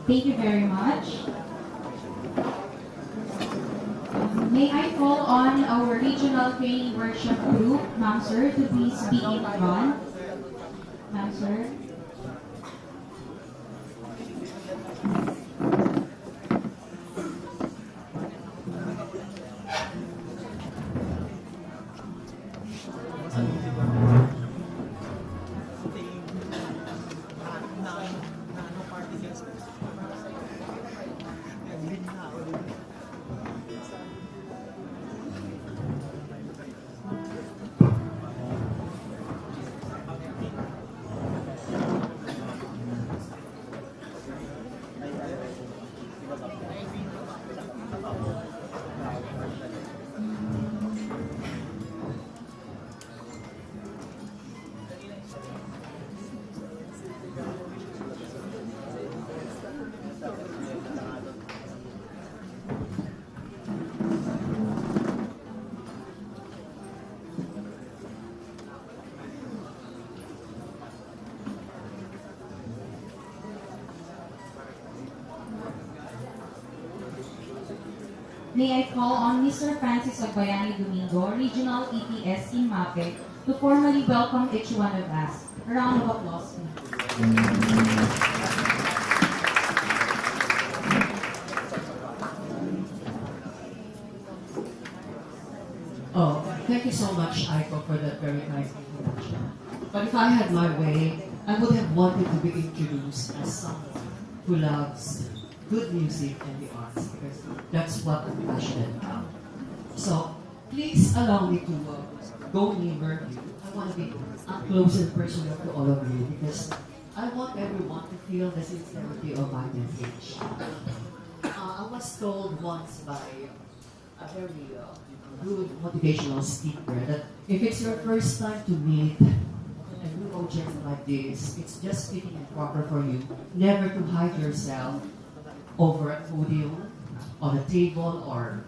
Thank you very much. May I call on our regional training workshop group, Ma'am Sir, to please be in front. Ma'am Sir. May I call on Mr. Francis Agbayani Domingo, Regional EPS in MAPE, to formally welcome each one of us. A round of applause, please. Oh, thank you so much, Aiko, for that very nice introduction. But if I had my way, I would have wanted to be introduced as someone who loves good music and the arts, because that's what I'm passionate about. So, please allow me to go nearer you. I want to be up close and personal to all of you, because I want everyone to feel the sincerity of my message. I was told once by a very good motivational speaker that if it's your first time to meet a new audience like this, it's just fitting and proper for you never to hide yourself over a podium, on a table, or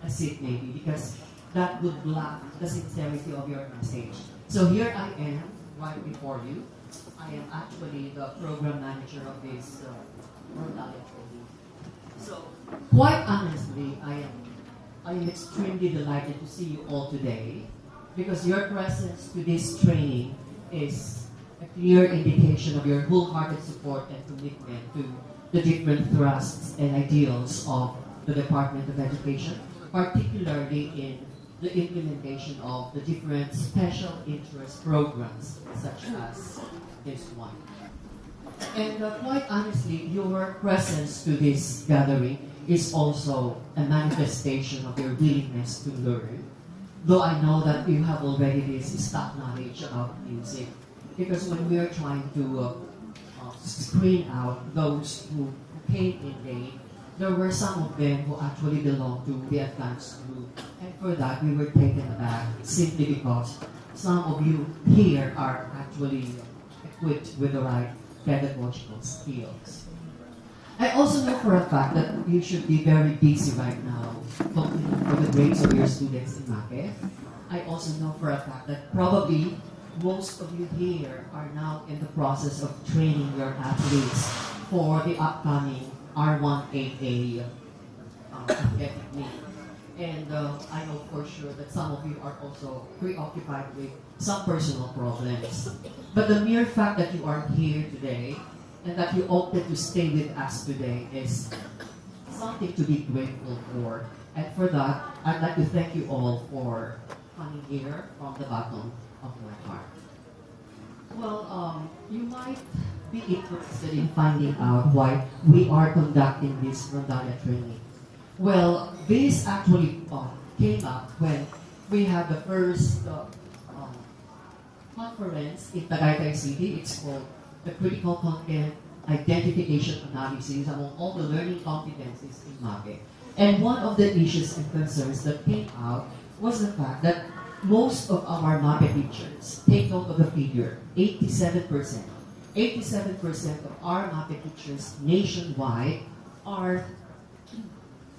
a seat maybe, because that would block the sincerity of your message. So here I am, right before you. I am actually the program manager of this Rondalla training. So, quite honestly, I am extremely delighted to see you all today, because your presence to this training is a clear indication of your wholehearted support and commitment to the different thrusts and ideals of the Department of Education, particularly in the implementation of the different special interest programs, such as this one. And quite honestly, your presence to this gathering is also a manifestation of your willingness to learn, though I know that you have already this stock knowledge about music, because when we are trying to screen out those who came in late, there were some of them who actually belonged to the advanced group. And for that, we were taken aback simply because some of you here are actually equipped with the right pedagogical skills. I also know for a fact that you should be very busy right now competing for the grades of your students in MAPE. I also know for a fact that probably most of you here are now in the process of training your athletes for the upcoming R1AA athletic meet. And I know for sure that some of you are also preoccupied with some personal problems. But the mere fact that you are here today and that you opted to stay with us today is something to be grateful for. And for that, I'd like to thank you all for coming here from the bottom of my heart. Well, you might be interested in finding out why we are conducting this Rondalla training. Well, this actually came up when we had the first conference in Tagaytay City. It's called the Critical Content Identification Analysis among all the learning competencies in MAPE. And one of the issues and concerns that came out was the fact that most of our MAPE teachers, take note of the figure, 87%. 87% of our MAPE teachers nationwide are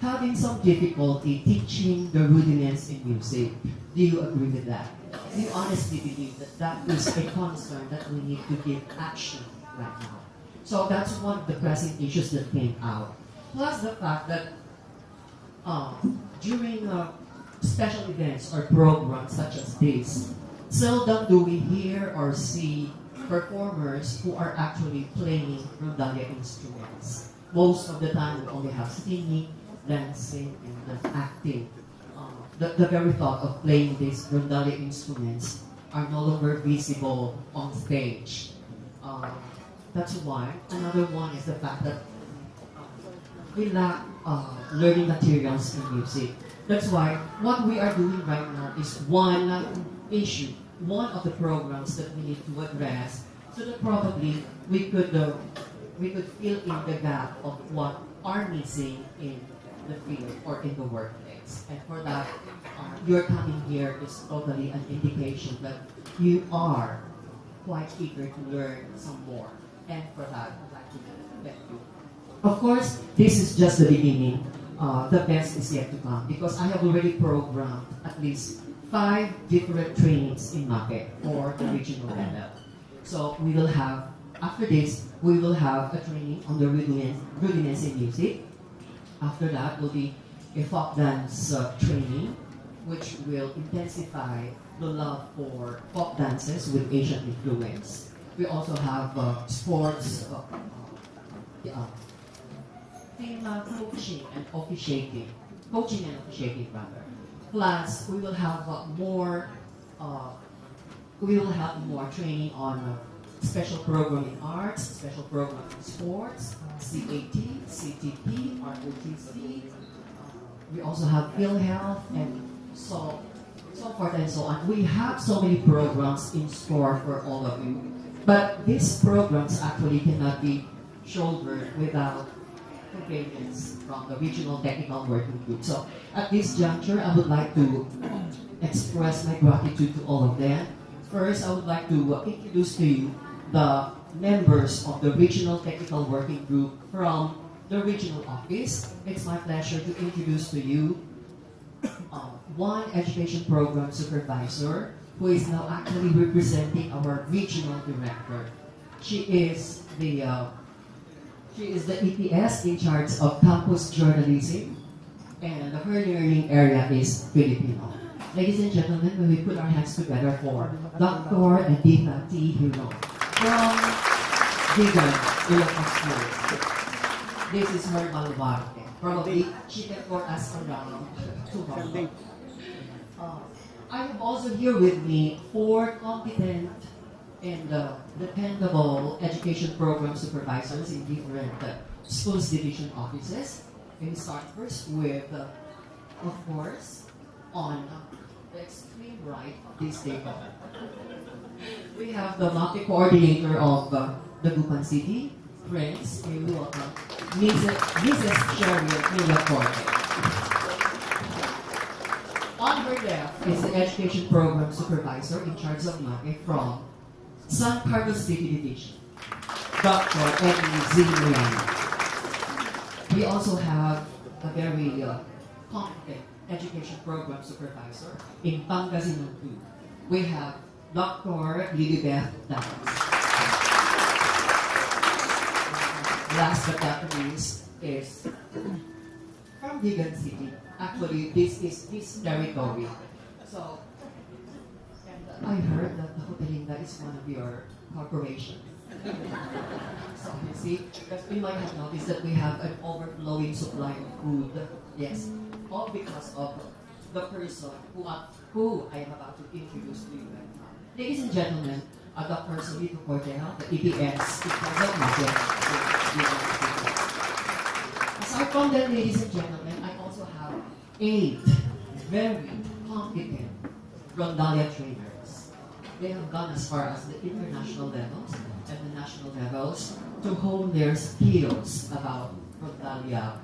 having some difficulty teaching the rudiments in music. Do you agree with that? Do you honestly believe that that is a concern that we need to give action right now? So that's one of the pressing issues that came out. Plus the fact that during special events or programs such as this, seldom do we hear or see performers who are actually playing Rondalla instruments. Most of the time we only have singing, dancing, and acting. The very thought of playing these Rondalla instruments are no longer visible on stage. That's one. Another one is the fact that we lack learning materials in music. That's why what we are doing right now is one issue, one of the programs that we need to address, so that probably we could fill in the gap of what are missing in the field or in the workplace. And for that, your coming here is totally an indication that you are quite eager to learn some more. And for that, I'd like to thank you. Of course, this is just the beginning. The best is yet to come because I have already programmed at least 5 different trainings in MAPE for the regional level. So we will have, after this, we will have a training on the rudiments in music. After that will be a folk dance training, which will intensify the love for folk dances with Asian influence. We also have sports, coaching and officiating, rather. Plus, we will have more training on special program in arts, special program in sports, CAT, CTP, ROTC. We also have ill health and so forth and so on. We have so many programs in store for all of you. But these programs actually cannot be shouldered without convenience from the regional technical working group. So at this juncture, I would like to express my gratitude to all of them. First, I would like to introduce to you the members of the regional technical working group from the regional office. It's my pleasure to introduce to you one education program supervisor who is now actually representing our regional director. She is the EPS in charge of campus journalism, and her learning area is Filipino. Ladies and gentlemen, when we put our hands together for Dr. Editha T. Hiro from Vegan Ilocos School. This is her baluarte. Probably she can for us around tomorrow. I have also here with me 4 competent and dependable education program supervisors in different schools division offices. We start first with, of course, on the extreme right of this table. We have the MAPE coordinator of Dagupan City, Prince, Mrs. Cheryl Milacorte. On her left is the education program supervisor in charge of MAPE from San Carlos City Division, Dr. Edwin Zimriano. We also have a very competent education program supervisor in Pangasinan too. We have Dr. Lilibeth Damas. Last but not least is from Vegan City. Actually, this is his territory. So, and I heard that the Hotelinda is one of your corporations. So you see, because we might have noticed that we have an overflowing supply of food. Yes, all because of the person who I am about to introduce to you right now. Ladies and gentlemen, Dr. Solito Cordero, the EBS, President Market. Aside from that, ladies and gentlemen, I also have 8 very competent Rondalla trainers. They have gone as far as the international levels and the national levels to hone their skills about Rondalla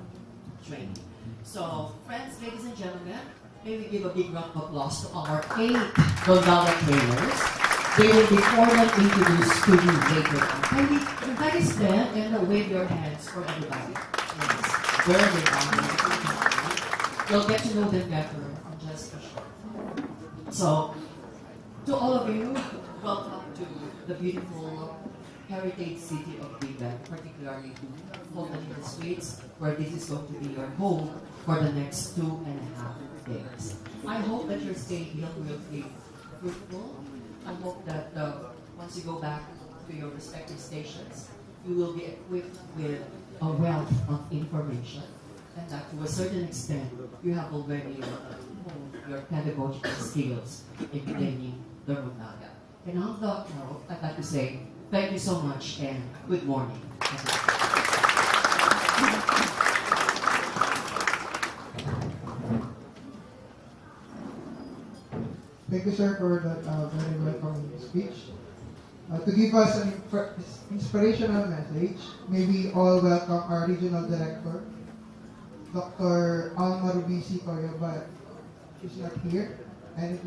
training. So, friends, ladies and gentlemen, may we give a big round of applause to our 8 Rondalla trainers. They will be formally introduced to you later on. Kindly stand and wave your hands for everybody. Yes, where they are. You'll get to know them better in just a short time. So, to all of you, welcome to the beautiful heritage city of Vigan, particularly to Fulton in the Streets, where this is going to be your home for the next 2.5 days. I hope that your stay here will be fruitful. I hope that once you go back to your respective stations, you will be equipped with a wealth of information, and that to a certain extent, you have already honed your pedagogical skills in training the Rondalla. And on that note, I'd like to say thank you so much and good morning. Thank you, sir, for that very welcoming speech. To give us an inspirational message, may we all welcome our Regional Director, Dr. Alma Rubisi Toyo, but she's not here. And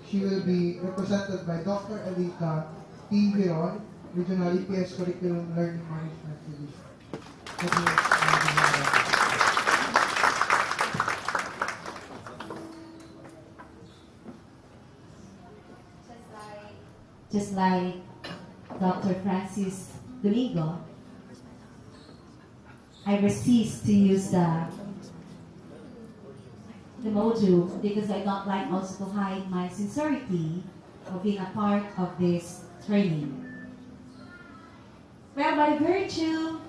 she will be represented by Dr. Elita T. Viron, Regional EPS Curriculum Learning Management Division. Thank you. Just like Dr. Francis Domingo, I resist to use the module because I don't like also to hide my sincerity of being a part of this training. Well, by virtue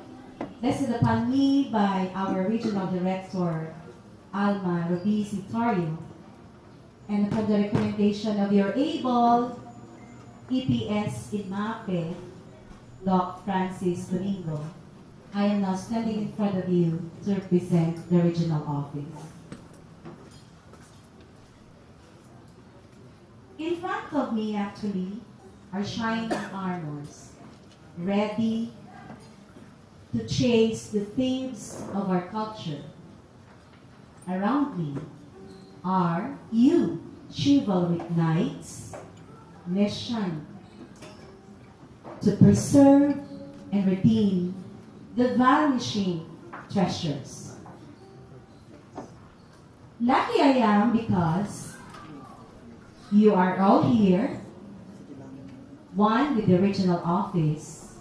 vested upon me by our Regional Director, Alma Rubisi Torio, and upon the recommendation of your able EPS in MAPE, Dr. Francis Domingo, I am now standing in front of you to represent the regional office. In front of me, actually, are shining armors, ready to chase the themes of our culture. Around me are you, chivalric knights, mission to preserve and redeem the vanishing treasures. Lucky I am because you are all here, one with the regional office,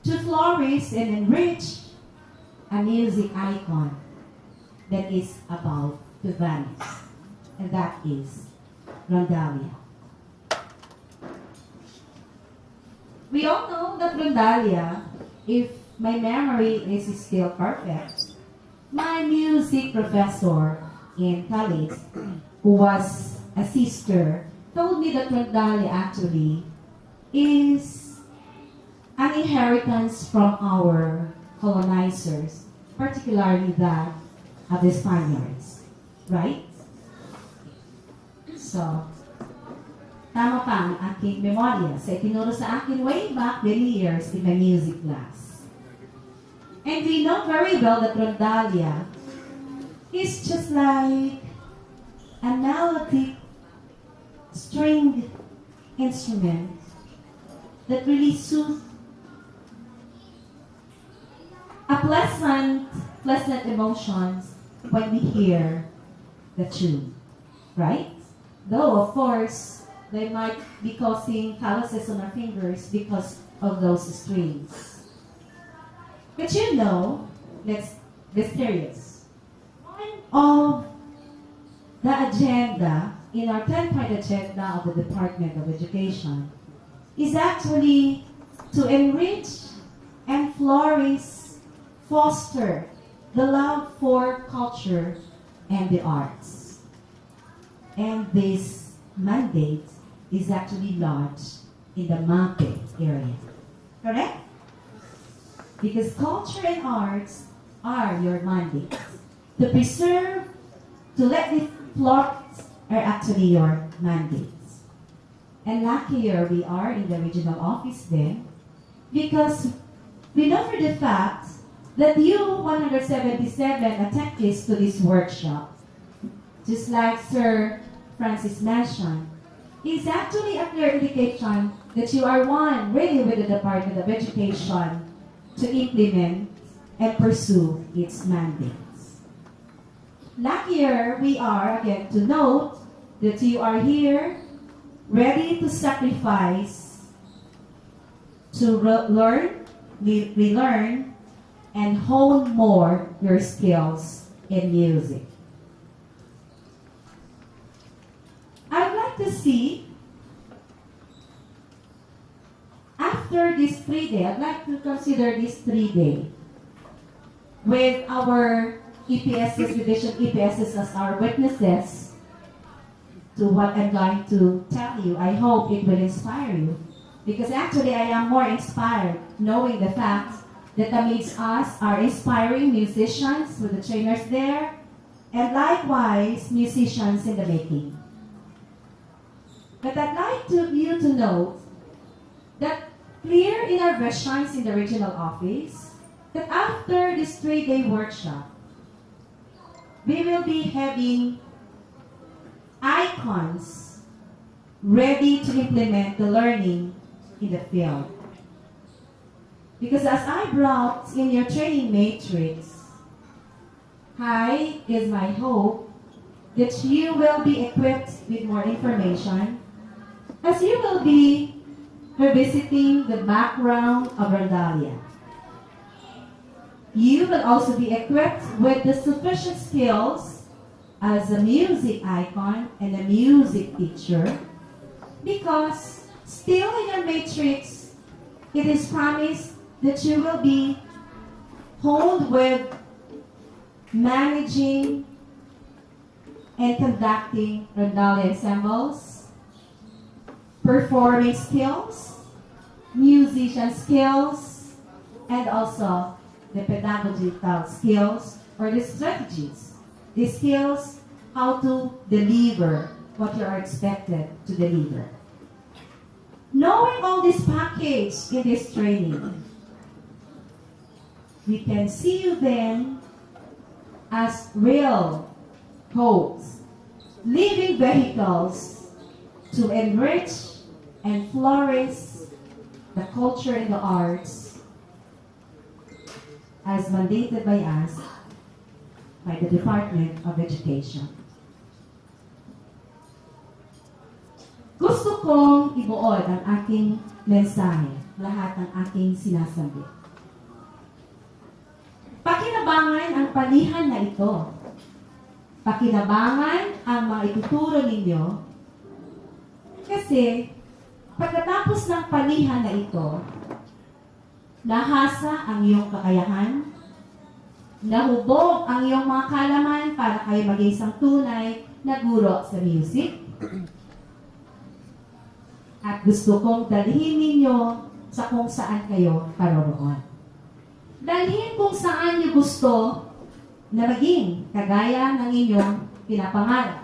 to flourish and enrich a music icon that is about to vanish, and that is Rondalla. We all know that Rondalla, if my memory is still perfect, my music professor in college, who was a sister, told me that Rondalla actually is an inheritance from our colonizers, particularly that of the Spaniards, right? So, tama pa ang aking memorya sa itinuro sa akin way back many years in my music class. And we know very well that Rondalla is just like a melodic stringed instrument that really soothes a pleasant emotions when we hear the tune, right? Though, of course, they might be causing calluses on our fingers because of those strings. But you know, let's be serious. One of the agenda in our 10-point agenda of the Department of Education is actually to enrich and flourish, foster the love for culture and the arts. And this mandate is actually lodged in the MTOT area. Correct? Because culture and arts are your mandates. To preserve, to let it flourish are actually your mandates. And luckier we are in the regional office then, because we know for the fact that you 177 attendees to this workshop, just like Sir Francis mentioned, is actually a clear indication that you are one really with the Department of Education to implement and pursue its mandates. Luckier we are again to note that you are here ready to sacrifice, to learn, relearn, and hone more your skills in music. I'd like to see, after this 3 day, I'd like to consider this 3 day with our EPSs, division EPSs as our witnesses to what I'm going to tell you. I hope it will inspire you. Because actually I am more inspired knowing the fact that amidst us are inspiring musicians with the trainers there, and likewise musicians in the making. But I'd like you to note that clear in our visions in the regional office that after this 3-day workshop, we will be having icons ready to implement the learning in the field. Because as I brought in your training matrix, high is my hope that you will be equipped with more information as you will be revisiting the background of Rondalla. You will also be equipped with the sufficient skills as a music icon and a music teacher, because still in your matrix, it is promised that you will be honed with managing and conducting Rondalla ensembles, performing skills, musician skills, and also the pedagogical skills or the strategies. The skills how to deliver what you are expected to deliver. Knowing all this package in this training, we can see you then as real hosts, living vehicles to enrich and flourish the culture and the arts as mandated by us, by the Department of Education. Gusto kong ibuod ang aking mensahe, lahat ng aking sinasabi. Pakinabangan ang palihan na ito. Pakinabangan ang mga ituturo ninyo. Kasi, pagkatapos ng palihan na ito, nahasa ang iyong kakayahan, nahubog ang iyong mga kalaman para kayo maging isang tunay na guro sa music. At gusto kong dalhin ninyo sa kung saan kayo paroroon. Dalhin kung saan niyo gusto na maging kagaya ng inyong pinapangarap.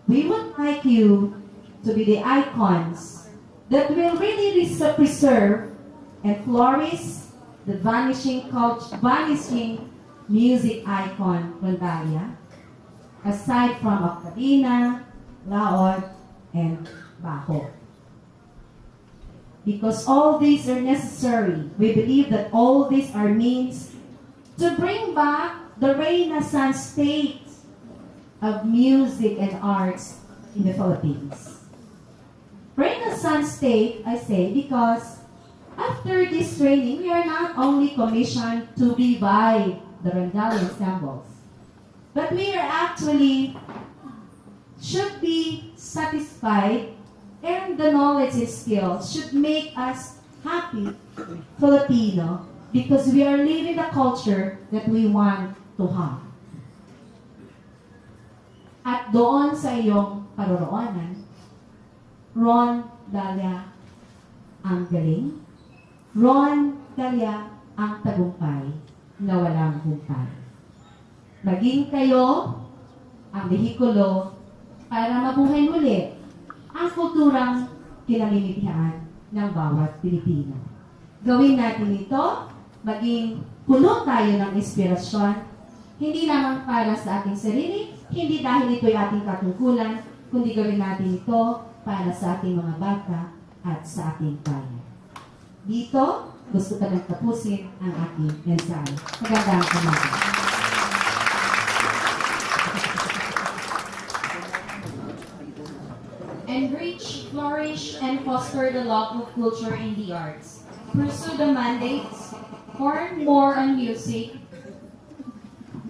We would like you to be the icons that will really preserve and flourish the vanishing music icon Rondalla, aside from Octavina, Laod, and Bajo. Because all these are necessary, we believe that all these are means to bring back the Renaissance state of music and arts in the Philippines. Renaissance state, I say, because after this training, we are not only commissioned to revive the Rondalla ensembles, but we are actually should be satisfied and the knowledge and skills should make us happy Filipino because we are living the culture that we want to have. At doon sa iyong paroroonan, Ron Dalia ang galing, Ron Dalia ang tagumpay na walang humpay. Maging kayo ang behikulo para mabuhay muli ang kulturang kinamimitihan ng bawat Pilipino. Gawin natin ito, maging puno tayo ng inspirasyon, hindi lamang para sa ating sarili, hindi dahil ito'y ating katungkulan, kundi gawin natin ito para sa ating mga bata at sa ating bayan. Dito, gusto ko nang tapusin ang aking mensahe. Magandang umaga. Enrich, flourish, and foster the love of culture in the arts. Pursue the mandates. Learn more on music.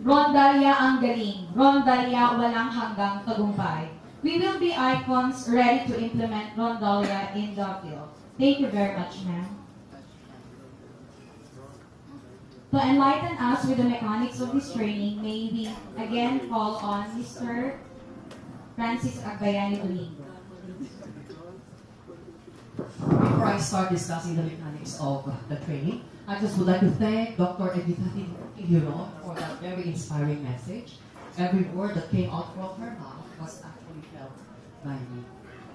Rondalla ang galing. Rondalla walang hanggang tagumpay. We will be icons ready to implement Rondalla in the field. Thank you very much, ma'am. To enlighten us with the mechanics of this training, may we again call on Mr. Francis Agbayani Domingo. Before I start discussing the mechanics of the training, I just would like to thank Dr. Edita Tiburon for that very inspiring message. Every word that came out from her mouth was actually felt by me.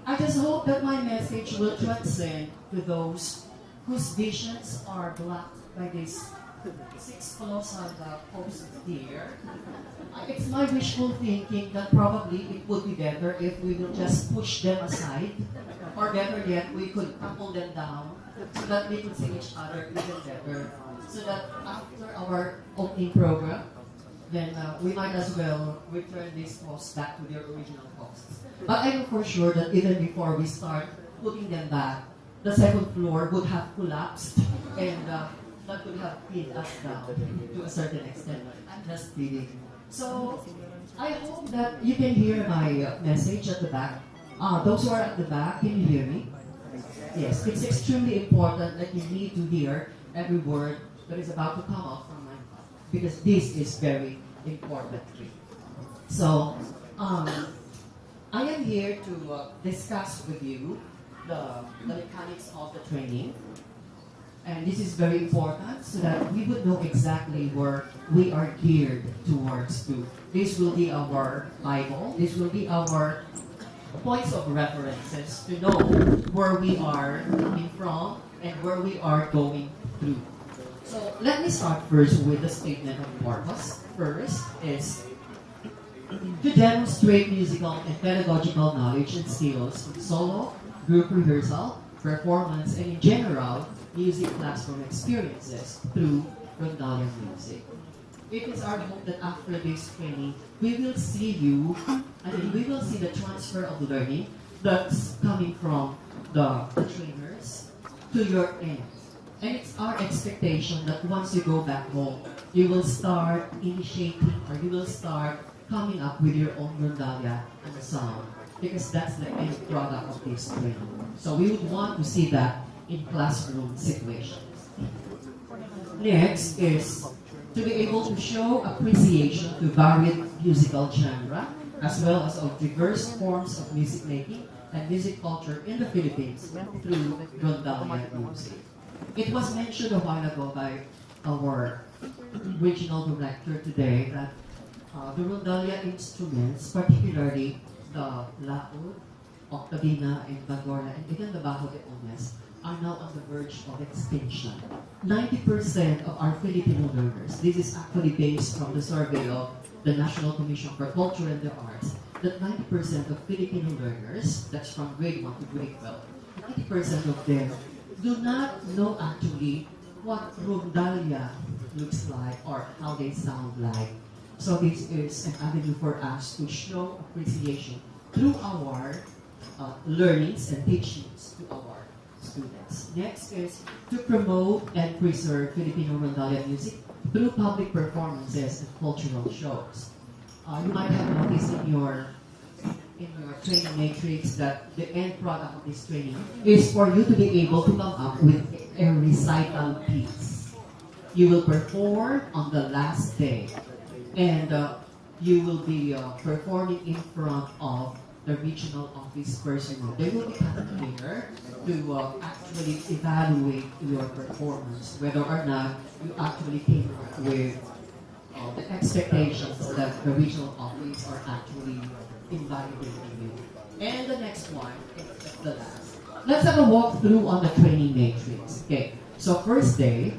I just hope that my message will transcend to those whose visions are blocked by this 6 colossal posts here. It's my wishful thinking that probably it would be better if we will just push them aside, or better yet, we could trample them down so that we could see each other even better. So that after our opening program, then we might as well return these posts back to their original posts. But I know for sure that even before we start putting them back, the second floor would have collapsed and that would have pinned us down to a certain extent. I'm just kidding. So I hope that you can hear my message at the back. Those who are at the back, can you hear me? Yes, it's extremely important that you need to hear every word that is about to come out from my mouth because this is very important. So, I am here to discuss with you the mechanics of the training. And this is very important so that we would know exactly where we are geared towards to. This will be our Bible. This will be our points of references to know where we are coming from and where we are going through. So let me start first with the statement of purpose. First is to demonstrate musical and pedagogical knowledge and skills in solo, group rehearsal, performance, and in general, music classroom experiences through Rondalla music. It is our hope that after this training, we will see you, and we will see the transfer of learning that's coming from the trainers to your end. And it's our expectation that once you go back home, you will start initiating or you will start coming up with your own Rondalla and sound because that's the end product of this training. So we would want to see that in classroom situations. Next is to be able to show appreciation to varied musical genre as well as of diverse forms of music making and music culture in the Philippines through Rondalla music. It was mentioned a while ago by our regional director today that the Rondalla instruments, particularly the laúd, octavina, and bagorla, and even the bajo de ones, are now on the verge of extinction. 90% of our Filipino learners, this is actually based from the survey of the National Commission for Culture and the Arts, that 90% of Filipino learners, that's from grade 1 to grade 12, 90% of them do not know actually what Rondalla looks like or how they sound like. So this is an avenue for us to show appreciation through our learnings and teachings to our students. Next is to promote and preserve Filipino Rondalla music through public performances and cultural shows. You might have noticed in your in your training matrix that the end product of this training is for you to be able to come up with a recital piece. You will perform on the last day, and you will be performing in front of the regional office personnel. They will be coming here to actually evaluate your performance, whether or not you actually came up with the expectations that the regional office are actually evaluating you. And the next one is the last. Let's have a walkthrough on the training matrix. Okay, so first day,